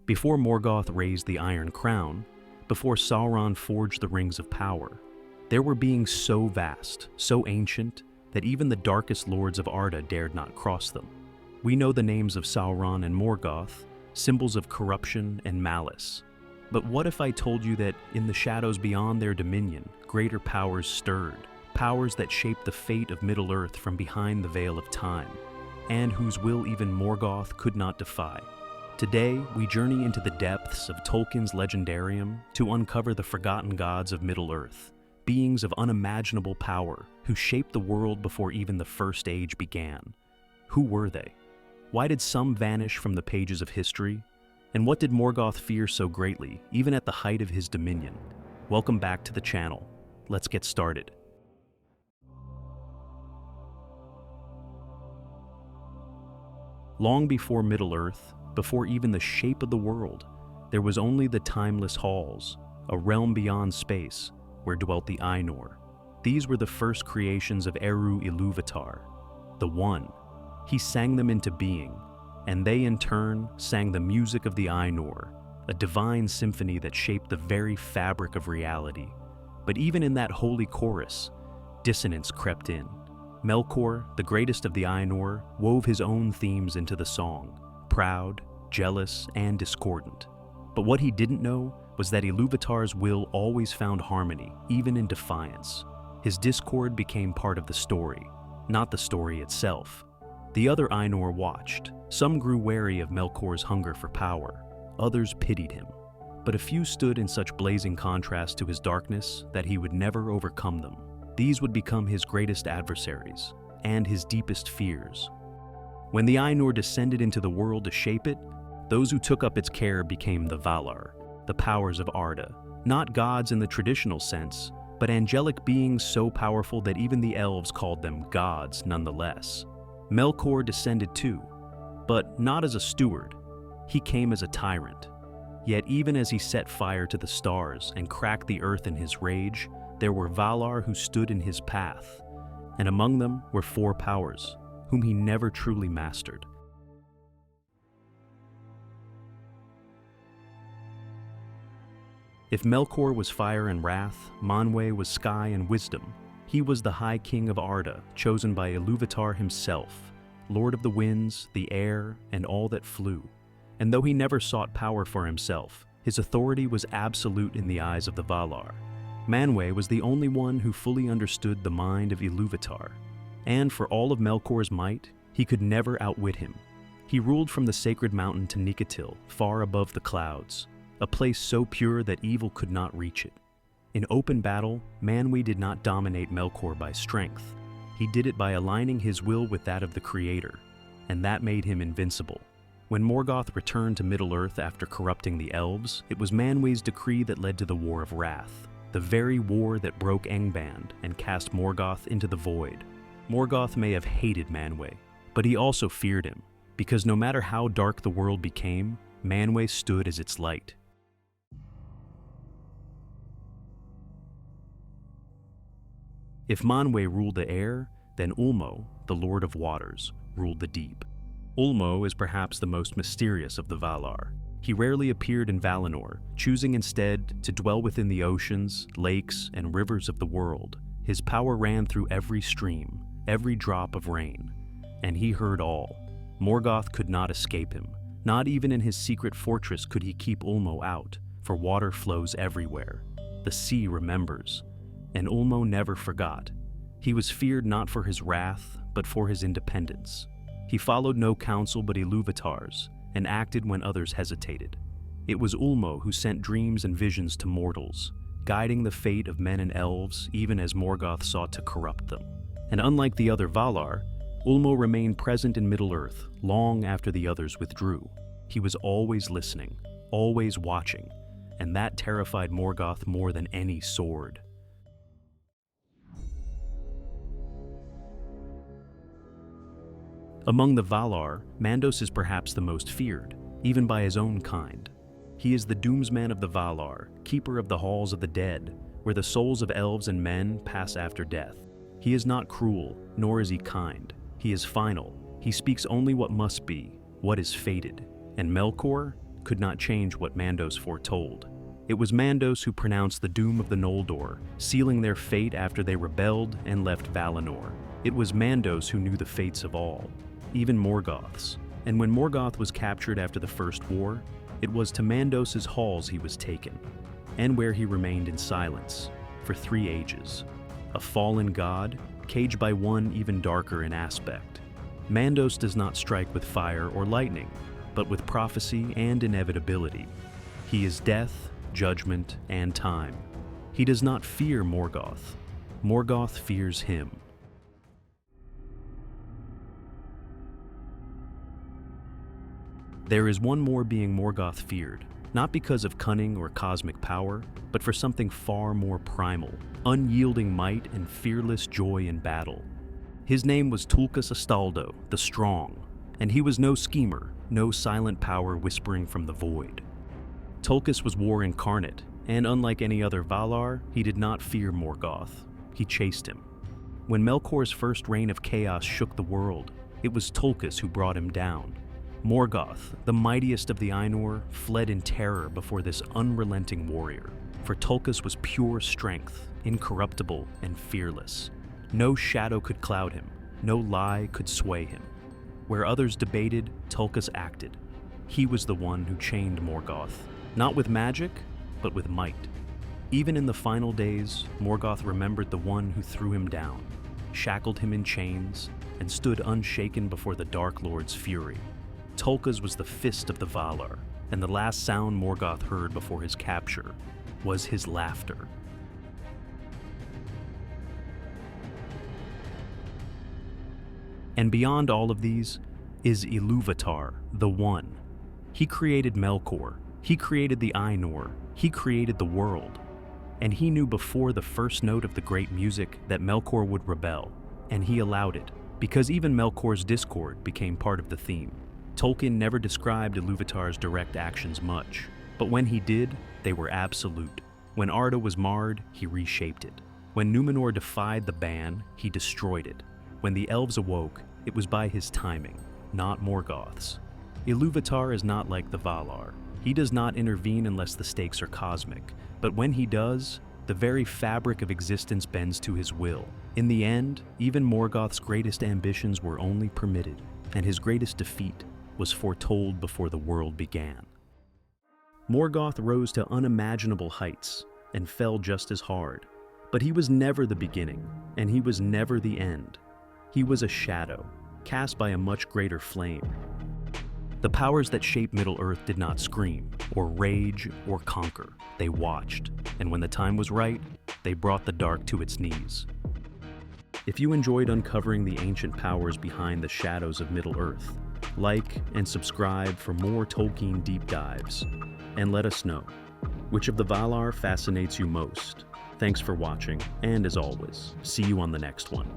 Before Morgoth raised the Iron Crown, before Sauron forged the Rings of Power, there were beings so vast, so ancient, that even the darkest lords of Arda dared not cross them. We know the names of Sauron and Morgoth, symbols of corruption and malice. But what if I told you that in the shadows beyond their dominion, greater powers stirred, powers that shaped the fate of Middle-earth from behind the veil of time, and whose will even Morgoth could not defy? Today, we journey into the depths of Tolkien's legendarium to uncover the forgotten gods of Middle-earth, beings of unimaginable power who shaped the world before even the First Age began. Who were they? Why did some vanish from the pages of history? And what did Morgoth fear so greatly, even at the height of his dominion? Welcome back to the channel. Let's get started. Long before Middle-earth, before even the shape of the world, there was only the timeless halls, a realm beyond space, where dwelt the Ainur. These were the first creations of Eru Ilúvatar, the One. He sang them into being, and they in turn sang the music of the Ainur, a divine symphony that shaped the very fabric of reality. But even in that holy chorus, dissonance crept in. Melkor, the greatest of the Ainur, wove his own themes into the song, proud, jealous, and discordant. But what he didn't know was that Ilúvatar's will always found harmony, even in defiance. His discord became part of the story, not the story itself. The other Ainur watched. Some grew wary of Melkor's hunger for power, others pitied him. But a few stood in such blazing contrast to his darkness that he would never overcome them. These would become his greatest adversaries, and his deepest fears. When the Ainur descended into the world to shape it, those who took up its care became the Valar, the powers of Arda, not gods in the traditional sense, but angelic beings so powerful that even the elves called them gods nonetheless. Melkor descended too, but not as a steward. He came as a tyrant. Yet even as he set fire to the stars and cracked the earth in his rage, there were Valar who stood in his path, and among them were four powers, whom he never truly mastered. If Melkor was fire and wrath, Manwë was sky and wisdom. He was the High King of Arda, chosen by Ilúvatar himself, Lord of the winds, the air, and all that flew. And though he never sought power for himself, his authority was absolute in the eyes of the Valar. Manwë was the only one who fully understood the mind of Ilúvatar, and for all of Melkor's might, he could never outwit him. He ruled from the sacred mountain to Nikatil, far above the clouds, a place so pure that evil could not reach it. In open battle, Manwë did not dominate Melkor by strength. He did it by aligning his will with that of the Creator, and that made him invincible. When Morgoth returned to Middle-earth after corrupting the elves, it was Manwë's decree that led to the War of Wrath, the very war that broke Angband and cast Morgoth into the void. Morgoth may have hated Manwë, but he also feared him, because no matter how dark the world became, Manwë stood as its light. If Manwë ruled the air, then Ulmo, the Lord of Waters, ruled the deep. Ulmo is perhaps the most mysterious of the Valar. He rarely appeared in Valinor, choosing instead to dwell within the oceans, lakes, and rivers of the world. His power ran through every stream, every drop of rain, and he heard all. Morgoth could not escape him. Not even in his secret fortress could he keep Ulmo out, for water flows everywhere. The sea remembers, and Ulmo never forgot. He was feared not for his wrath, but for his independence. He followed no counsel but Ilúvatar's, and acted when others hesitated. It was Ulmo who sent dreams and visions to mortals, guiding the fate of men and elves even as Morgoth sought to corrupt them. And unlike the other Valar, Ulmo remained present in Middle-earth long after the others withdrew. He was always listening, always watching, and that terrified Morgoth more than any sword. Among the Valar, Mandos is perhaps the most feared, even by his own kind. He is the Doomsman of the Valar, keeper of the halls of the dead, where the souls of elves and men pass after death. He is not cruel, nor is he kind. He is final. He speaks only what must be, what is fated. And Melkor, could not change what Mandos foretold. It was Mandos who pronounced the doom of the Noldor, sealing their fate after they rebelled and left Valinor. It was Mandos who knew the fates of all, even Morgoth's. And when Morgoth was captured after the First War, it was to Mandos's halls he was taken, and where he remained in silence for 3 ages. A fallen god, caged by one even darker in aspect. Mandos does not strike with fire or lightning, but with prophecy and inevitability. He is death, judgment, and time. He does not fear Morgoth. Morgoth fears him. There is one more being Morgoth feared, not because of cunning or cosmic power, but for something far more primal, unyielding might and fearless joy in battle. His name was Tulkas Astaldo, the Strong, and he was no schemer, no silent power whispering from the void. Tulkas was war incarnate, and unlike any other Valar, he did not fear Morgoth. He chased him. When Melkor's first reign of chaos shook the world, it was Tulkas who brought him down. Morgoth, the mightiest of the Ainur, fled in terror before this unrelenting warrior, for Tulkas was pure strength, incorruptible and fearless. No shadow could cloud him, no lie could sway him. Where others debated, Tulkas acted. He was the one who chained Morgoth, not with magic, but with might. Even in the final days, Morgoth remembered the one who threw him down, shackled him in chains, and stood unshaken before the Dark Lord's fury. Tulkas was the fist of the Valar, and the last sound Morgoth heard before his capture was his laughter. And beyond all of these is Ilúvatar, the One. He created Melkor, he created the Ainur, he created the world. And he knew before the first note of the great music that Melkor would rebel, and he allowed it, because even Melkor's discord became part of the theme. Tolkien never described Ilúvatar's direct actions much, but when he did, they were absolute. When Arda was marred, he reshaped it. When Númenor defied the ban, he destroyed it. When the elves awoke, it was by his timing, not Morgoth's. Ilúvatar is not like the Valar. He does not intervene unless the stakes are cosmic, but when he does, the very fabric of existence bends to his will. In the end, even Morgoth's greatest ambitions were only permitted, and his greatest defeat was foretold before the world began. Morgoth rose to unimaginable heights and fell just as hard, but he was never the beginning, and he was never the end. He was a shadow, cast by a much greater flame. The powers that shaped Middle-earth did not scream, or rage, or conquer. They watched, and when the time was right, they brought the dark to its knees. If you enjoyed uncovering the ancient powers behind the shadows of Middle-earth, like and subscribe for more Tolkien deep dives, and let us know, which of the Valar fascinates you most? Thanks for watching, and as always, see you on the next one.